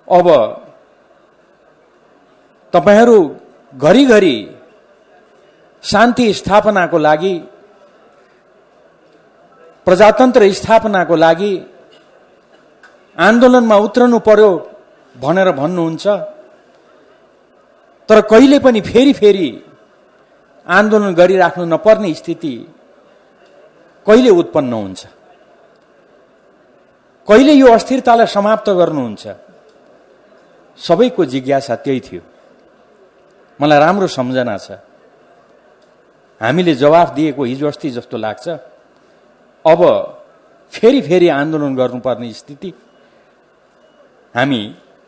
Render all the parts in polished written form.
अब तपाईहरू घरिघरि शान्ति स्थापनाको लागि, प्रजातन्त्र स्थापनाको लागि आन्दोलनमा उत्रनु पर्यो भनेर भन्नुहुन्छ, तर कहिले पनि फेरि फेरि आन्दोलन गरिराख्नु नपर्ने स्थिति कहिले उत्पन्न हुन्छ? कहिले यो अस्थिरतालाई समाप्त गर्नुहुन्छ? सबैको जिज्ञासा त्यही थियो। मलाई राम्रो सम्झना छ, हामीले जवाफ दिएको हिजो अस्ति जस्तो लाग्छ। अब फेरि फेरि आन्दोलन गर्नुपर्ने स्थिति हामी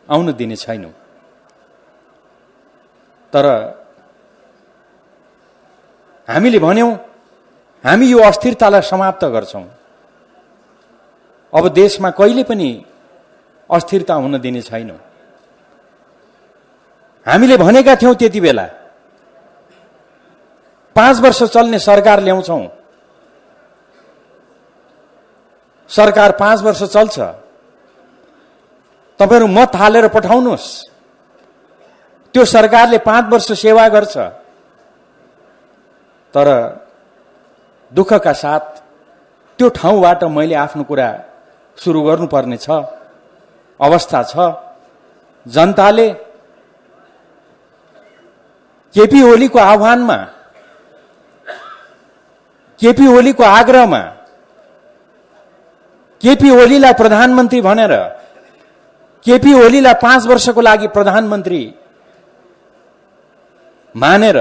आउन दिने छैनौं। तर हामीले भन्यौं हामी यो अस्थिरतालाई समाप्त गर्छौं। अब देशमा कहिले पनि अस्थिरता हुन दिने छैनौं। हामीले भनेका थियौं त्यति बेला 5 वर्ष चल्ने सरकार ल्याउँछौं। सरकार 5 वर्ष चल्छ, तपाईहरु मत हालेर पठाउनुहोस्। त्यो सरकारले 5 वर्ष सेवा गर्छ। तर दुःखका साथ त्यो ठाउँबाट मैले आफ्नो कुरा सुरु गर्नुपर्ने छ, अवस्था छ। जनताले केपी ओलीको आह्वानमा, केपी ओलीको आग्रहमा, केपी ओलीलाई प्रधानमन्त्री भनेर, केपी ओलीलाई 5 वर्षको लागि प्रधानमन्त्री मानेर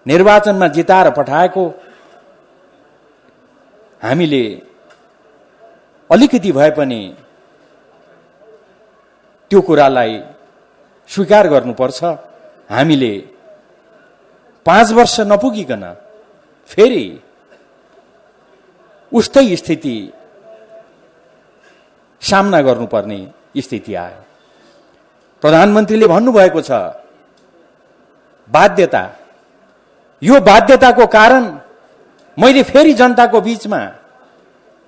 निर्वाचनमा जिताएर पठाएको हामीले अलिकति भए पनि त्यो कुरालाई स्वीकार गर्नुपर्छ। हामीले 5 वर्ष नपुगिकन फेरि उस्तै स्थिति सामना गर्नुपर्ने स्थिति आयो। प्रधानमन्त्रीले भन्नुभएको छ बाध्यता। यो बाध्यताको कारण मैले फेरि जनताको बीचमा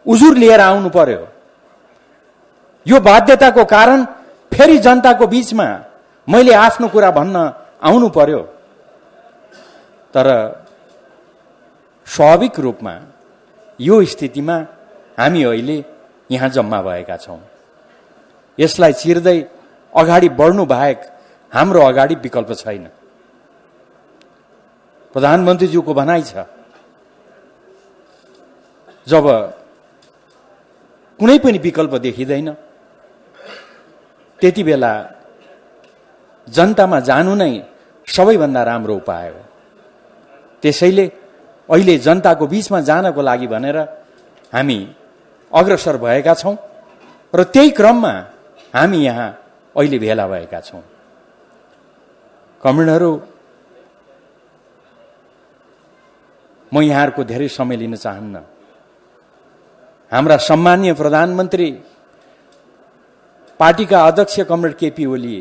उजुर लिएर आउनु पर्यो। यो बाध्यताको कारण फेरि जनताको बीचमा मैले आफ्नो कुरा भन्न आउनु पर्यो। तर स्वाभाविक रूपमा यो स्थितिमा हामी अहिले यहाँ जम्मा भएका छौं। यसलाई चिर्दै अगाडि बढ्नु बाहेक हाम्रो अगाडि विकल्प छैन। प्रधानमन्त्रीज्यूको भनाइ छ, जब कुनै पनि विकल्प देखिँदैन त्यति बेला जनतामा जानु नै सबैभन्दा राम्रो उपाय हो। त्यसैले अहिले जनताको बीचमा जानको लागि भनेर हामी अग्रसर भएका छौं र त्यही क्रममा हामी यहाँ अहिले भेला भएका छौं। कमरेडहरू, म यहाँहरुको धेरै समय लिन चाहन्न। हाम्रा सम्माननीय प्रधानमन्त्री पार्टीका अध्यक्ष कमरेड केपी ओली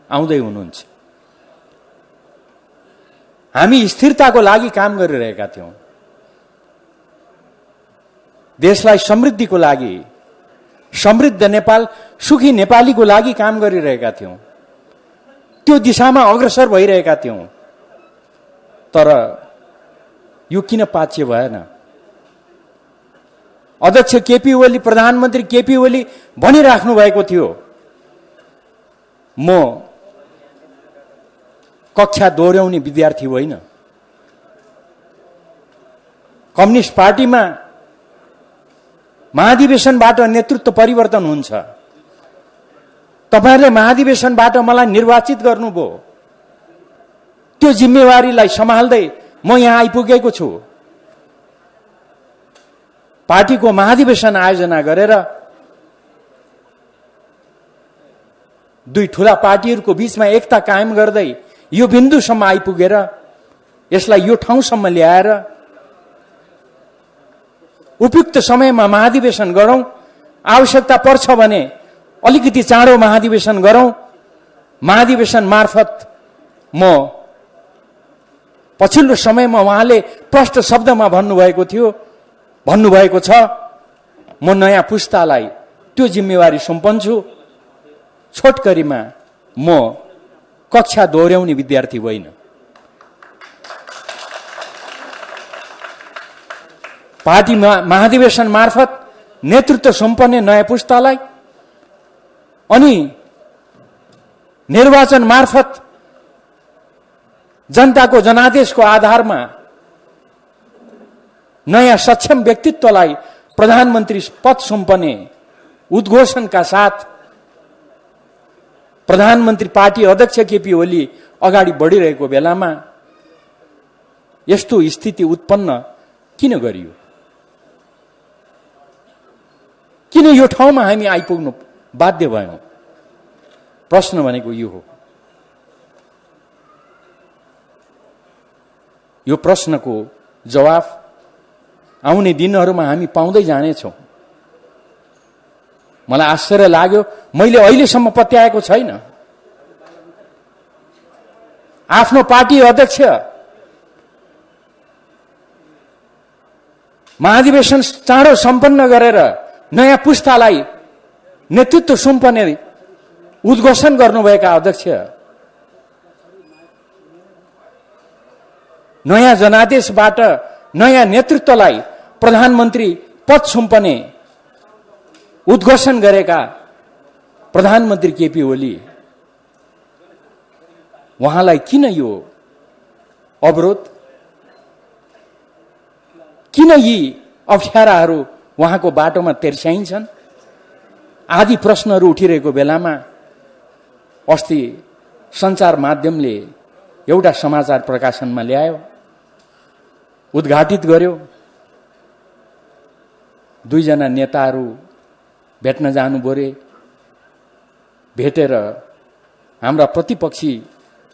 आउँदै हुनुहुन्छ। हामी स्थिरताको लागि काम गरिरहेका थियौं। देशलाई समृद्धिको लागि, समृद्ध नेपाल, सुखी नेपालीको लागि काम गरिरहेका थियौं। त्यो दिशामा अग्रसर भइरहेका थियौं। तर यो किन पाच्य भएन? अध्यक्ष केपी ओली, प्रधानमन्त्री केपी ओली भनिराख्नु भएको थियो, म कक्षा दोहोर्याउने विद्यार्थी होइन। कम्युनिस्ट पार्टीमा महाधिवेशनबाट नेतृत्व परिवर्तन हुन्छ। तपाईहरुले महाधिवेशनबाट मलाई निर्वाचित गर्नुभयो। त्यो जिम्मेवारीलाई सम्हाल्दै म यहाँ आइपुगेको छु। पार्टीको महाधिवेशन आयोजना गरेर दुई ठूला पार्टीहरूको बीचमा एकता कायम गर्दै यो बिन्दुसम्म आइपुगेर यसलाई यो ठाउँसम्म ल्याएर उपयुक्त समयमा महाधिवेशन गरौं। आवश्यकता पर्छ भने अलिकति चाँडो महाधिवेशन गरौं। महाधिवेशन मार्फत म पछिल्लो समयमा उहाँले प्रष्ट शब्दमा भन्नुभएको थियो, भन्नुभएको छ, म नयाँ पुस्तालाई त्यो जिम्मेवारी सुम्पन्छु। छोटकरीमा म कक्षा दोहोर्याउने विद्यार्थी होइन। पार्टी महाधिवेशन मार्फत नेतृत्व सम्पन्न नयाँ पुस्तालाई अनि निर्वाचन मार्फत जनताको जनादेशको आधारमा नयाँ सक्षम व्यक्तित्वलाई प्रधानमन्त्री पद सुम्पने उद्घोषणका साथ प्रधानमन्त्री पार्टी अध्यक्ष केपी ओली अगाडि बढिरहेको बेलामा यस्तो स्थिति उत्पन्न किन गरियो? किन यो ठाउँमा हामी आइपुग्नु बाध्य भयौं? प्रश्न भनेको यो हो। यो प्रश्नको जवाफ आउने दिनहरूमा हामी पाउँदै जानेछौं। मलाई आश्चर्य लाग्यो, मैले अहिलेसम्म पत्याएको छैन। आफ्नो पार्टी अध्यक्ष महाधिवेशन चाँडो सम्पन्न गरेर नयाँ पुस्तालाई नेतृत्व सुम्पने उद्घोषण गर्नुभएका अध्यक्ष नयाँ जनादेशबाट नयाँ नेतृत्वलाई प्रधानमन्त्री पद सुम्पने उद्घोषण गरेका प्रधानमन्त्री केपी ओली, उहाँलाई किन यो अवरोध, किन यी अप्ठ्याराहरू उहाँको बाटोमा तेर्स्याइन्छन्? आदि प्रश्नहरू उठिरहेको बेलामा अस्ति सञ्चार माध्यमले एउटा समाचार प्रकाशनमा ल्यायो, उद्घाटित गर्यो। दुईजना नेताहरू भेट्न जानुभयो रे। भेटेर हाम्रा प्रतिपक्षी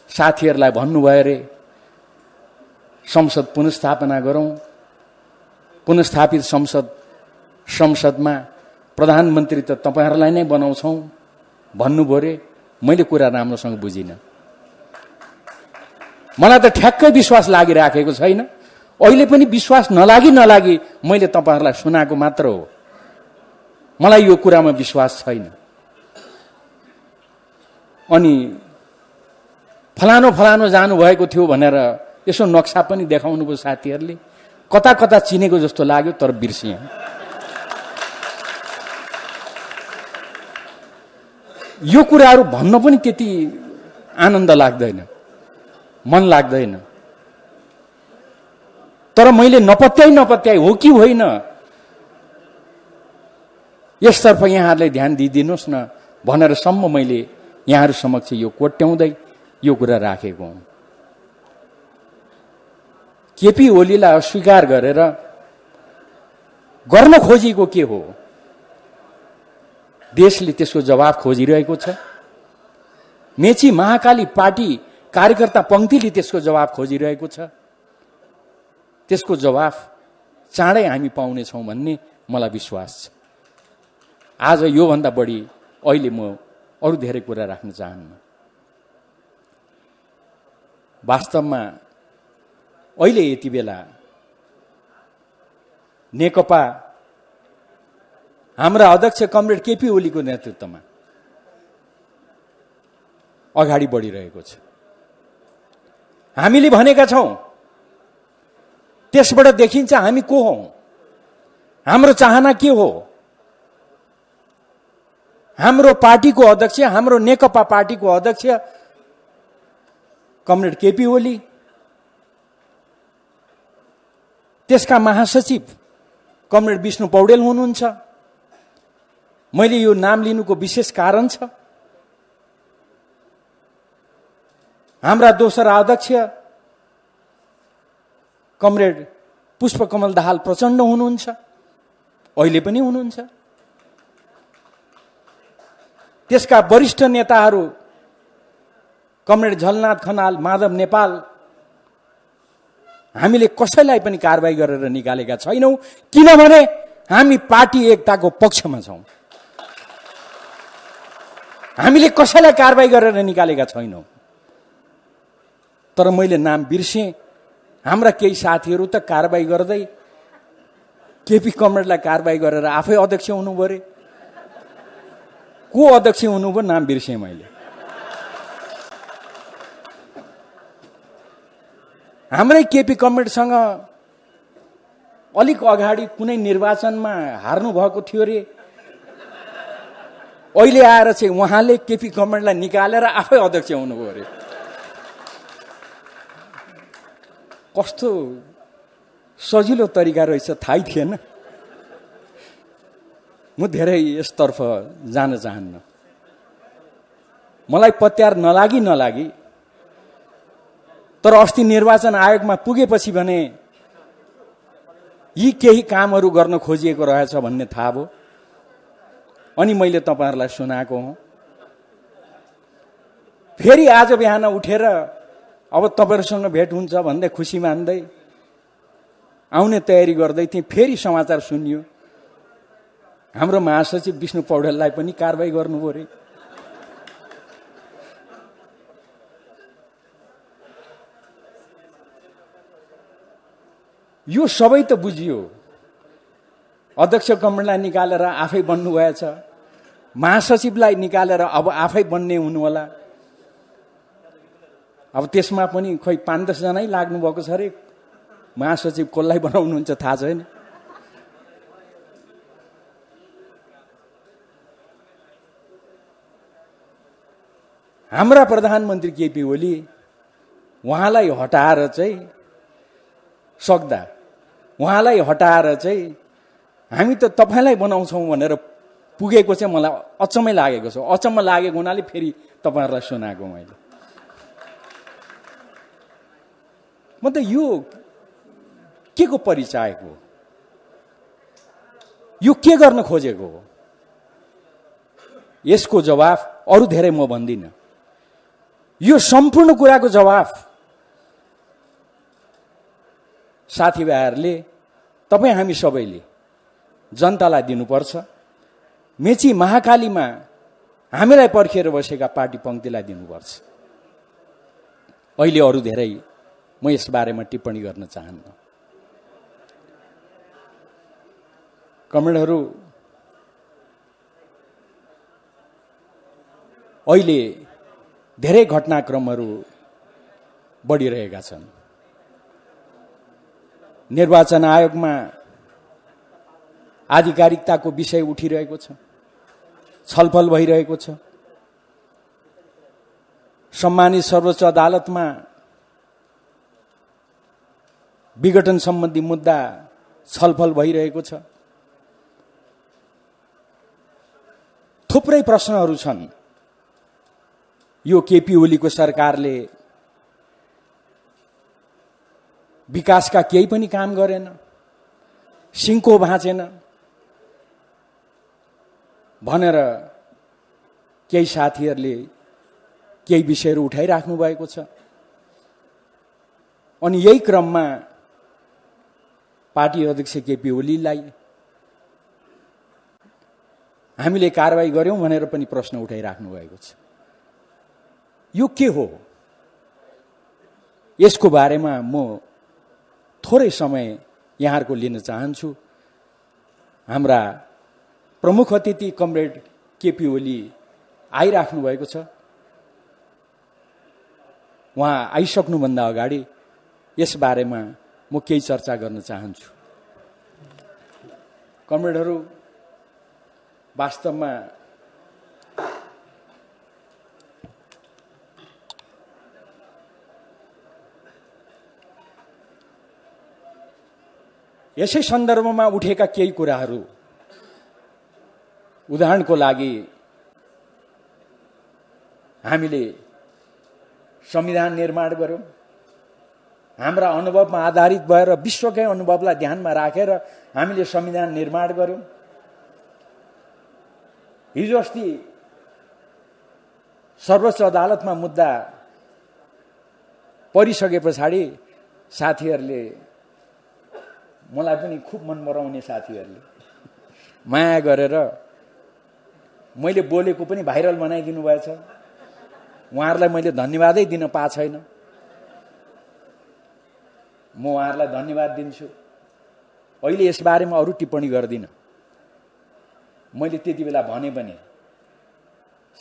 साथीहरूलाई भन्नुभयो रे, संसद पुनर्स्थापना गरौं। पुनर्स्थापित संसदमा प्रधानमन्त्री त तपाईहरुलाई नै बनाउँछौं भन्नुभयो रे। मैले कुरा राम्रोसँग बुझिन। मलाई त ठ्याक्कै विश्वास लागिराखेको छैन। अहिले पनि विश्वास नलागी मैले तपाईहरुलाई सुनाएको मात्र हो। मलाई यो कुरामा विश्वास छैन। अनि फलानो जानु भएको थियो भनेर यसो नक्सा पनि देखाउनु भयो साथीहरुले। कता कता चिनेको जस्तो लाग्यो, तर बिर्सिएँ। यो कुराहरू भन्न पनि त्यति आनन्द लाग्दैन, मन लाग्दैन। तर मैले नपत्याई हो कि होइन, यसतर्फ यहाँहरूले ध्यान दिइदिनुहोस् न भनेर सम्म मैले यहाँहरू समक्ष यो कोट्याउँदै यो कुरा राखेको हुँ। केपी ओलीलाई अस्वीकार गरेर गर्न खोजेको के हो? देशले त्यसको जवाफ खोजिरहेको छ। मेची महाकाली पार्टी कार्यकर्ता पंक्तिले त्यसको जवाफ खोजिरहेको छ। त्यसको जवाफ चाँडै हामी पाउनेछौं भन्ने मलाई विश्वास छ। आज यो भन्दा बढी अहिले म अरु धेरै कुरा राख्न चाहन्न। वास्तवमा अहिले यति बेला नेकपा हाम्रा अध्यक्ष कमरेड केपी ओलीको नेतृत्वमा अगाडि बढिरहेको छ। हामीले भनेका छौं, त्यसबाट देखिन्छ हामी को हौं, हाम्रो चाहना के हो। हाम्रो पार्टीको अध्यक्ष, हाम्रो नेकपा पार्टीको अध्यक्ष कमरेड केपी ओली, त्यसका महासचिव कमरेड विष्णु पौडेल हुनुहुन्छ। मैले यो नाम लिनुको विशेष कारण छ, हाम्रा दोस्रा अध्यक्ष कमरेड पुष्पकमल दाहाल प्रचण्ड हुनुहुन्छ, अहिले पनि हुनुहुन्छ। त्यसका वरिष्ठ नेताहरू कमरेड झलनाथ खनाल, माधव नेपाल, हामीले कसैलाई पनि कारबाही गरेर निकालेका छैनौं, किनभने हामी पार्टी एकताको पक्षमा छौं। हामीले कसैलाई कारबाही गरेर निकालेका छैनौं। तर मैले नाम बिर्सेँ। हाम्रा केही साथीहरू त कारबाही गर्दै केपी कमरेडलाई कारबाही गरेर आफै अध्यक्ष हुनुभयो रे। को अध्यक्ष हुनुभयो नाम बिर्सेँ मैले। हाम्रै केपी कमरेडसँग अलिक अगाडि कुनै निर्वाचनमा हार्नु भएको थियो रे, अहिले आएर चाहिँ उहाँले केपी कमरेडलाई निकालेर आफै अध्यक्ष हुनुभयो अरे। कस्तो सजिलो तरिका रहेछ थाहै थिएन। म धेरै यसतर्फ जान चाहन्न। मलाई पत्यार नलागी तर अस्ति निर्वाचन आयोगमा पुगेपछि भने यी केही कामहरू गर्न खोजिएको रहेछ भन्ने थाहा भयो। अनि मैले तपाईहरुलाई सुनाएको हुँ। फेरि आज बिहान उठेर अब तपाईहरुसँग भेट हुन्छ भन्दै खुसी मान्दै आउने तयारी गर्दै थिएँ। फेरि समाचार सुनियो हाम्रो महासचिव विष्णु पौडेललाई पनि कारबाही गर्नुभयो रे। यो सबै त बुझियो। अध्यक्ष कमरेडलाई निकालेर आफै बन्नु भएछ, महासचिवलाई निकालेर अब आफै बन्ने हुनु होला। अब त्यसमा पनि खोइ 5-10 जनै लाग्नु भएको छ रे। महासचिव कसलाई बनाउनुहुन्छ थाहा छैन। हाम्रा प्रधानमन्त्री केपी ओली उहाँलाई हटाएर चाहिँ सक्दा उहाँलाई हटाएर चाहिँ हामी त तपाईलाई बनाउँछौं भनेर पुगेको चाहिँ मलाई अचम्मै लागेको छ। अचम्म लागेको हुनाले फेरि तपाईहरुलाई सुनाएको मैले। म त यो के को परिचायक हो, यो के गर्न खोजेको हो, यसको जवाफ अरु धेरै म भन्दिन। यो सम्पूर्ण कुराको जवाफ साथीभाइहरुले, तपाई हामी सबैले जनतालाई दिनुपर्छ। मेची महाकालीमा हामीलाई पर्खेर बसेका पार्टी पंक्तिलाई दिनुपर्छ। अहिले अरु धेरै म यस बारेमा टिप्पणी गर्न चाहन्न। कमेन्टहरु अहिले धेरै घटनाक्रमहरु बढिरहेका छन्। निर्वाचन आयोगमा आधिकारिकताको विषय उठिरहेको छ, छलफल भइरहेको छ। सम्मानित सर्वोच्च अदालतमा विघटन सम्बन्धी मुद्दा छलफल भइरहेको छ। थुप्रै प्रश्नहरू छन्। यो केपी ओलीको सरकारले विकासका केही पनि काम गरेन, सिंहको भाँचेन भनेर केही साथीहरूले केही विषयहरू उठाइराख्नु भएको छ। अनि यही क्रममा पार्टी अध्यक्ष केपी ओलीलाई हामीले कारबाही गर्यौं भनेर पनि प्रश्न उठाइराख्नु भएको छ। यो के हो? यसको बारेमा म थोरै समय यहाँहरुको लिन चाहन्छु। हाम्रा प्रमुख अतिथि कमरेड केपी ओली आइराख्नु भएको छ। उहाँ आइसक्नुभन्दा अगाडि यस बारेमा म केही चर्चा गर्न चाहन्छु। कमरेडहरु, वास्तवमा यसै सन्दर्भमा उठेका केही कुराहरू, उदाहरणको लागि हामीले संविधान निर्माण गर्यौं। हाम्रा अनुभवमा आधारित भएर विश्वकै अनुभवलाई ध्यानमा राखेर हामीले संविधान निर्माण गर्यौं। हिजो अस्ति सर्वोच्च अदालतमा मुद्दा परिसके पछाडि साथीहरूले, मलाई पनि खुब मन पराउने साथीहरूले माया गरेर मैले बोलेको पनि भाइरल बनाइदिनु भएछ। उहाँहरूलाई मैले धन्यवादै दिन पाएको छैन। म उहाँहरूलाई धन्यवाद दिन्छु। अहिले यसबारेमा अरु टिप्पणी गर्दिन। मैले त्यति बेला भने पनि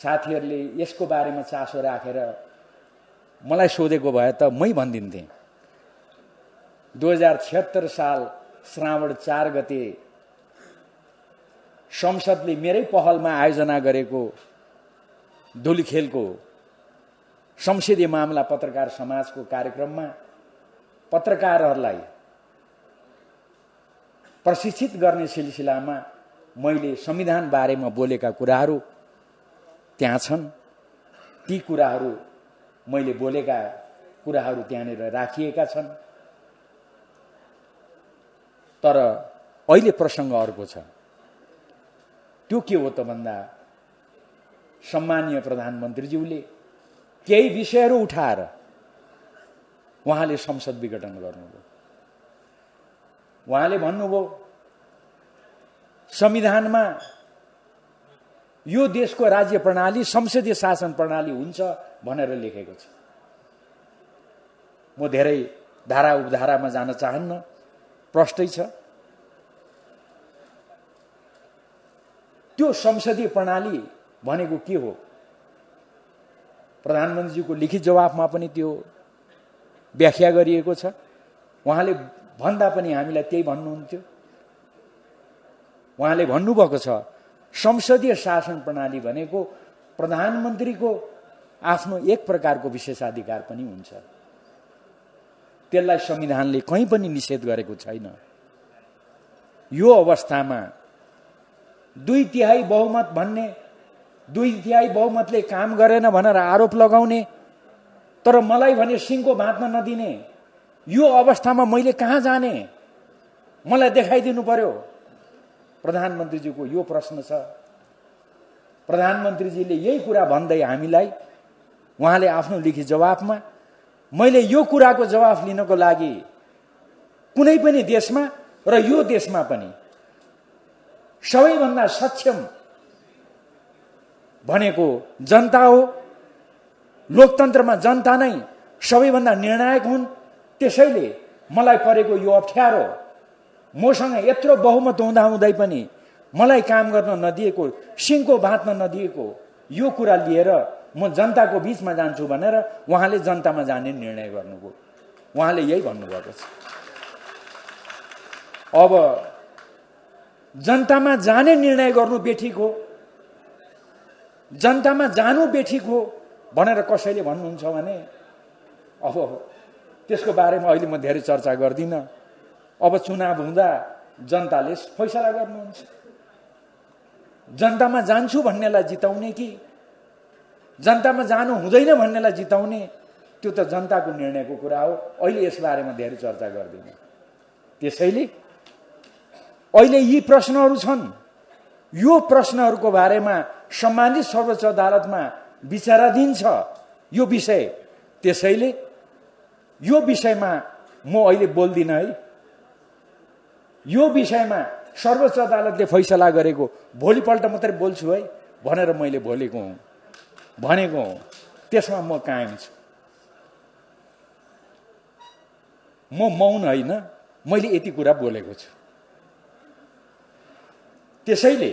साथीहरूले यसको बारेमा चासो राखेर मलाई सोधेको भए त मै भनिदिन्थेँ। 2076 साल श्रावण 4 गते संसदले मेरै पहलमा आयोजना गरेको धुलीखेलको संसदीय मामला पत्रकार समाजको कार्यक्रममा पत्रकारहरूलाई प्रशिक्षित गर्ने सिलसिलामा मैले संविधान बारेमा बोलेका कुराहरू त्यहाँ छन्। ती कुराहरू मैले बोलेका कुराहरू त्यहाँनिर राखिएका छन्। तर अहिले प्रसङ्ग अर्को छ। त्यो के हो त भन्दा सम्मानीय प्रधानमन्त्रीज्यूले केही विषयहरू उठाएर उहाँले संसद विघटन गर्नुभयो। उहाँले भन्नुभयो संविधानमा यो देशको राज्य प्रणाली संसदीय शासन प्रणाली हुन्छ भनेर लेखेको छ। म धेरै धारा उपधारामा जान चाहन्न, प्रष्टै छ। त्यो संसदीय प्रणाली भनेको के हो? प्रधानमन्त्रीजीको लिखित जवाफमा पनि त्यो व्याख्या गरिएको छ। उहाँले भन्दा पनि हामीलाई त्यही भन्नुहुन्थ्यो। उहाँले भन्नुभएको छ संसदीय शासन प्रणाली भनेको प्रधानमन्त्रीको आफ्नो एक प्रकारको विशेषाधिकार पनि हुन्छ। त्यसलाई संविधानले कहीँ पनि निषेध गरेको छैन। यो अवस्थामा 2/3 बहुमत भन्ने, 2/3 बहुमतले काम गरेन भनेर आरोप लगाउने, तर मलाई भने सिङको भाँच्न नदिने, यो अवस्थामा मैले कहाँ जाने? मलाई देखाइदिनु पर्यो। प्रधानमन्त्रीजीको यो प्रश्न छ। प्रधानमन्त्रीजीले यही कुरा भन्दै हामीलाई, उहाँले आफ्नो लिखित जवाफमा, मैले यो कुराको जवाफ लिनको लागि कुनै पनि देशमा र यो देशमा पनि सबैभन्दा सक्षम भनेको जनता हो। लोकतन्त्रमा जनता नै सबैभन्दा निर्णायक हुन्। त्यसैले मलाई परेको यो अप्ठ्यारो, मसँग यत्रो बहुमत हुँदाहुँदै पनि मलाई काम गर्न नदिएको, सिङको भाँच्न नदिएको यो कुरा लिएर म जनताको बीचमा जान्छु भनेर उहाँले जनतामा जाने निर्णय गर्नुभयो। उहाँले यही भन्नुभएको छ। अब जनतामा जाने निर्णय गर्नु बेठिक हो, जनतामा जानु बेठिक हो भनेर कसैले भन्नुहुन्छ भने अब त्यसको बारेमा अहिले म धेरै चर्चा गर्दिनँ। अब चुनाव हुँदा जनताले फैसला गर्नुहुन्छ। जनतामा जान्छु भन्नेलाई जिताउने कि जनतामा जानु हुँदैन भन्नेलाई जिताउने, त्यो त जनताको निर्णयको कुरा हो। अहिले यस बारेमा धेरै चर्चा गर्दिनँ। त्यसैले अहिले यी प्रश्नहरू छन्। यो प्रश्नहरूको बारेमा सम्मानित सर्वोच्च अदालतमा विचाराधीन छ यो विषय। त्यसैले यो विषयमा म अहिले बोल्दिनँ है। यो विषयमा सर्वोच्च अदालतले फैसला गरेको भोलिपल्ट मात्रै बोल्छु है भनेर मैले भनेको हुँ। त्यसमा म कायम छु। म मौन होइन, मैले यति कुरा बोलेको छु। त्यसैले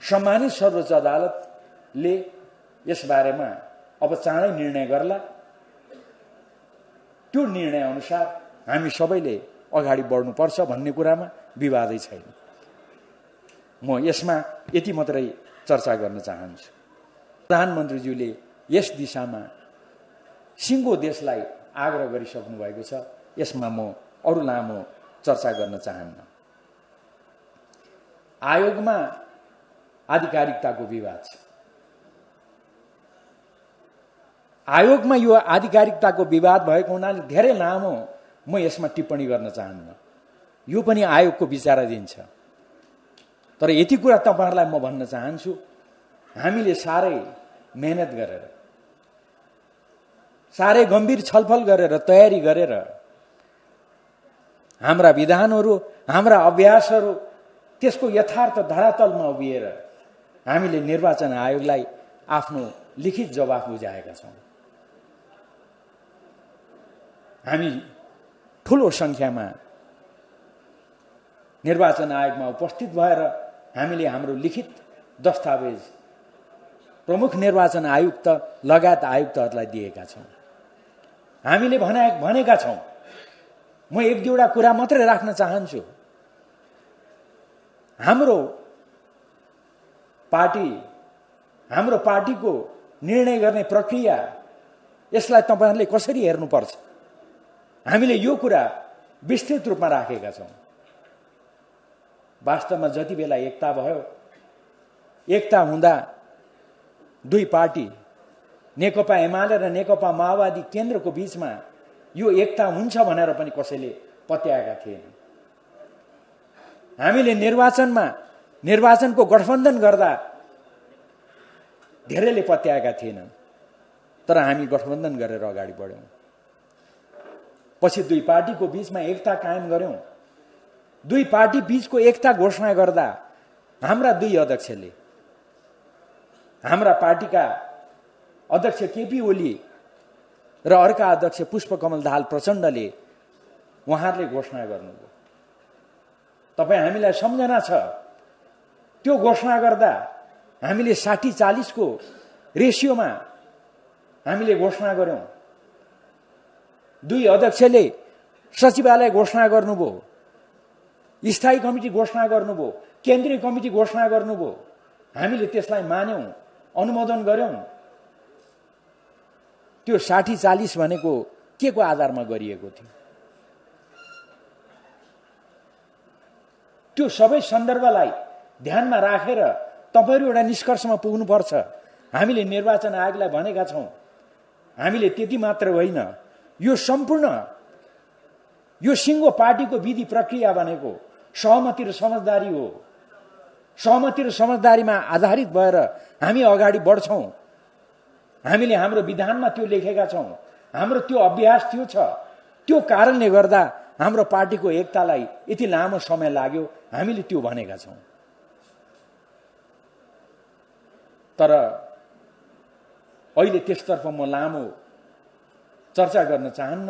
सम्मानित सर्वोच्च अदालतले यस बारेमा अब चाँडै निर्णय गर्ला। त्यो निर्णय अनुसार हामी सबैले अगाडि बढ्नुपर्छ भन्ने कुरामा विवादै छैन। म यसमा यति मात्रै चर्चा गर्न चाहन्छु। प्रधानमन्त्रीज्यूले यस दिशामा सिङ्गो देशलाई आग्रह गरिसक्नु भएको छ। यसमा म अरू लामो चर्चा गर्न चाहन्न। आयोगमा आधिकारिकताको विवाद छ। आयोगमा यो आधिकारिकताको विवाद भएको हुनाले धेरै लामो म यसमा टिप्पणी गर्न चाहन्न। यो पनि आयोगको विचाराधीन छ। तर यति कुरा तपाईहरुलाई म भन्न चाहन्छु, हामीले साह्रै मेहनत गरेर, साह्रै गम्भीर छलफल गरेर, तयारी गरेर हाम्रा विधानहरू, हाम्रा अभ्यासहरू त्यसको यथार्थ धरातलमा उभिएर हामीले निर्वाचन आयोगलाई आफ्नो लिखित जवाफ बुझाएका छौं। हामी ठूलो संख्यामा निर्वाचन आयोगमा उपस्थित भएर हामीले हाम्रो लिखित दस्तावेज प्रमुख निर्वाचन आयुक्त लगायत आयुक्तहरूलाई दिएका छौँ। हामीले भनेका छौँ। म एक दुईवटा कुरा मात्रै राख्न चाहन्छु। हाम्रो पार्टीको निर्णय गर्ने प्रक्रिया, यसलाई तपाईहरूले कसरी हेर्नुपर्छ, हामीले यो कुरा विस्तृत रूपमा राखेका छौँ। वास्तवमा जति बेला एकता भयो, एकता हुँदा दुई पार्टी नेकपा एमाले र नेकपा माओवादी केन्द्रको बीचमा यो एकता हुन्छ भनेर पनि कसैले पत्याएका थिएन। हामीले निर्वाचनको गठबन्धन गर्दा धेरैले पत्याएका थिएनन्, तर हामी गठबन्धन गरेर अगाडि बढ्यौं। पछि दुई पार्टीको बीचमा एकता कायम गर्यौं। दुई पार्टी बीचको एकता घोषणा गर्दा हाम्रा दुई अध्यक्षले, हाम्रा पार्टीका अध्यक्ष केपी ओली र अर्का अध्यक्ष पुष्पकमल दाहाल प्रचण्डले उहाँहरूले घोषणा गर्नुभयो। तपाईँ हामीलाई सम्झना छ, त्यो घोषणा गर्दा हामीले 60-40 को रेसियोमा हामीले घोषणा गर्यौं। दुई अध्यक्षले सचिवालय घोषणा गर्नुभयो, स्थायी कमिटी घोषणा गर्नुभयो, केन्द्रीय कमिटी घोषणा गर्नुभयो। हामीले त्यसलाई मान्यौं, अनुमोदन गर्यौं। त्यो 60-40 भनेको के को आधारमा गरिएको थियो? त्यो सबै सन्दर्भलाई ध्यानमा राखेर तपाईहरु एउटा निष्कर्षमा पुग्नुपर्छ। हामीले निर्वाचन आयोगलाई भनेका छौं, हामीले त्यति मात्र होइन, यो सम्पूर्ण यो सिङ्गो पार्टीको विधि प्रक्रिया भनेको सहमति र समझदारी हो। सहमति र समझदारीमा आधारित भएर हामी अगाडि बढ्छौं। हामीले हाम्रो विधानमा त्यो लेखेका छौं, हाम्रो त्यो अभ्यास त्यो छ। त्यो कारणले गर्दा हाम्रो पार्टीको एकतालाई यति लामो समय लाग्यो, हामीले त्यो भनेका छौं। तर अहिले त्यसतर्फ म लामो चर्चा गर्न चाहन्न।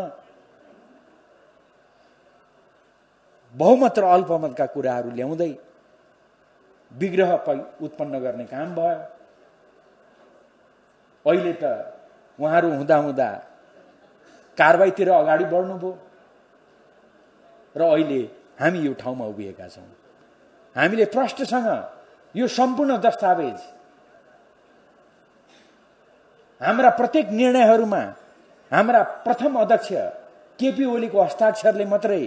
बहुमत र अल्पमतका कुराहरू ल्याउँदै विग्रह उत्पन्न गर्ने काम भयो। अहिले त उहाँहरू हुँदा कारबाहीतिर अगाडि बढ्नुभयो र अहिले हामी यो ठाउँमा उभिएका छौं। हामीले प्रष्टसँग यो सम्पूर्ण दस्तावेज, हाम्रा प्रत्येक निर्णयहरूमा हाम्रा प्रथम अध्यक्ष केपी ओलीको हस्ताक्षरले मात्रै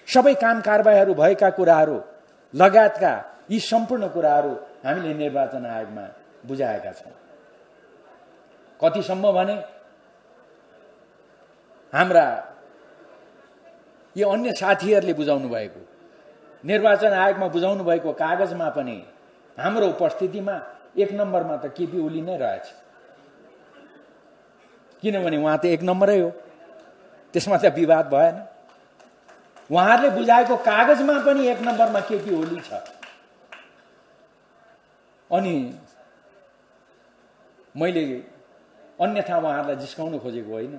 सबै काम कारबाहीहरू भएका कुराहरू लगायतका यी सम्पूर्ण कुराहरू हामीले निर्वाचन आयोगमा बुझाएका छौं। कतिसम्म भने हाम्रा यी अन्य साथीहरूले बुझाउनु भएको, निर्वाचन आयोगमा बुझाउनु भएको कागजमा पनि हाम्रो उपस्थितिमा 1 नम्बरमा त केपी ओली नै रहेछ। किनभने उहाँ त 1 नम्बरै हो, त्यसमा त विवाद भएन। उहाँहरूले बुझाएको कागजमा पनि 1 नम्बरमा केपी ओली छ। अनि मैले अन्यथा उहाँहरूलाई जिस्काउन खोजेको होइन,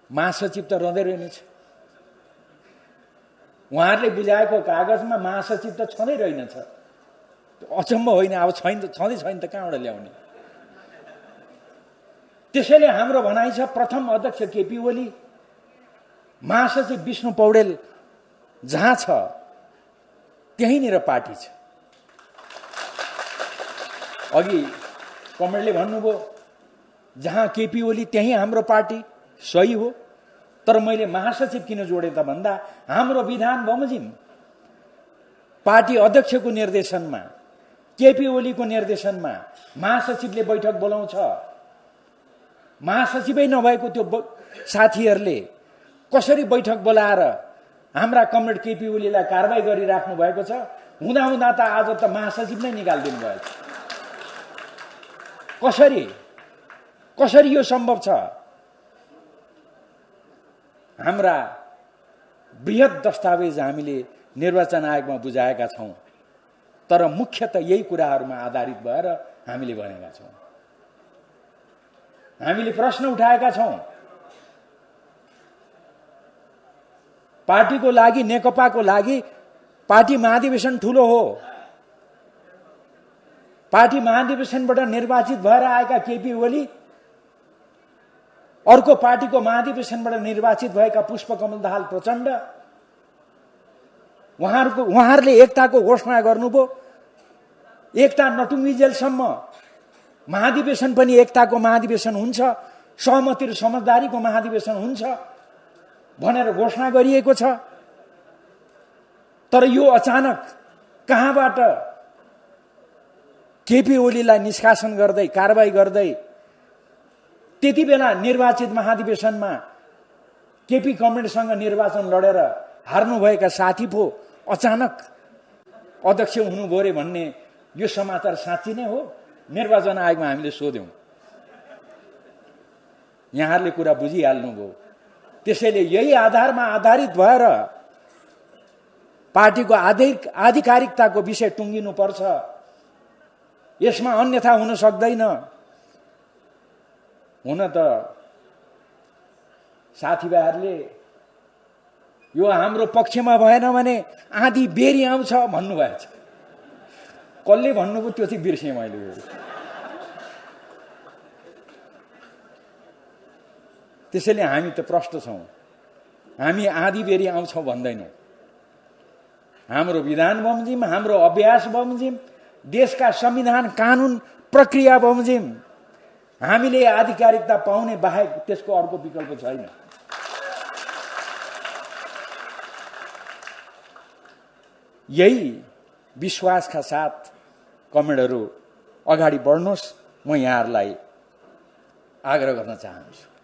महासचिव त रहँदै रहेनछ। उहाँहरूले बुझाएको कागजमा महासचिव त छँदै रहेनछ। अचम्म होइन, अब छँदै छैन त कहाँबाट ल्याउने? त्यसैले हाम्रो भनाइ छ, प्रथम अध्यक्ष केपी ओली, महासचिव विष्णु पौडेल जहाँ छ त्यहीँनिर पार्टी छ। अघि कमरेडले भन्नुभयो जहाँ केपी ओली त्यही हाम्रो पार्टी, सही हो। तर मैले महासचिव किन जोडे त भन्दा हाम्रो विधान बमोजिम पार्टी अध्यक्षको निर्देशनमा, केपी ओलीको निर्देशनमा महासचिवले बैठक बोलाउँछ। महासचिवै नभएको त्यो साथीहरूले कसरी बैठक बोलाएर हाम्रा कमरेड केपी ओलीलाई कारबाही गरिराख्नु भएको छ? हुँदा त आज त महासचिव नै निकालिदिनु भएछ। कसरी यो सम्भव छ? हाम्रा बृहत दस्तावेज हामीले निर्वाचन आयोगमा बुझाएका छौं, तर मुख्यतः यही कुराहरूमा आधारित भएर हामीले भनेका छौं। हामीले प्रश्न उठाएका छौं। पार्टीको लागि, नेकपाको लागि पार्टी महाधिवेशन ठूलो हो। पार्टी महाधिवेशनबाट निर्वाचित भएर आएका केपी ओली, अर्को पार्टीको महाधिवेशनबाट निर्वाचित भएका पुष्पकमल दाहाल प्रचण्ड, उहाँहरूले एकताको घोषणा गर्नुभयो। एकता नटुङ्गिजेलसम्म महाधिवेशन पनि एकताको महाधिवेशन हुन्छ, सहमति र समझदारीको महाधिवेशन हुन्छ भनेर घोषणा गरिएको छ। तर यो अचानक कहाँबाट केपी ओलीलाई निष्कासन गर्दै, कारबाही गर्दै, त्यति बेला निर्वाचित महाधिवेशनमा केपी कमरेडसँग निर्वाचन लडेर हार्नुभएका साथी पो अचानक अध्यक्ष हुनुभयो रे भन्ने यो समाचार साँच्ची नै हो? निर्वाचन आयोगमा हामीले सोध्यौं, यहाँहरूले कुरा बुझिहाल्नुभयो। त्यसैले यही आधारमा आधारित भएर पार्टीको आधिकारिकताको विषय टुङ्गिनुपर्छ, यसमा अन्यथा हुन सक्दैन। हुन त साथीभाइहरूले यो हाम्रो पक्षमा भएन भने आधी बेरी आउँछ भन्नुभएको छ। कसले भन्नुभयो त्यो चाहिँ बिर्सेँ मैले। त्यसैले हामी त प्रष्ट छौं, हामी आधी बेरी आउँछौं भन्दैनौं। हाम्रो विधान बमोजिम, हाम्रो अभ्यास बमोजिम, देशका संविधान कानून प्रक्रिया बमोजिम हामीले आधिकारिकता पाउने बाहेक त्यसको अर्को विकल्प छैन। यही विश्वासका साथ कमरेडहरू अगाडि बढ्नुहोस्, म यहाँहरूलाई आग्रह गर्न चाहन्छु।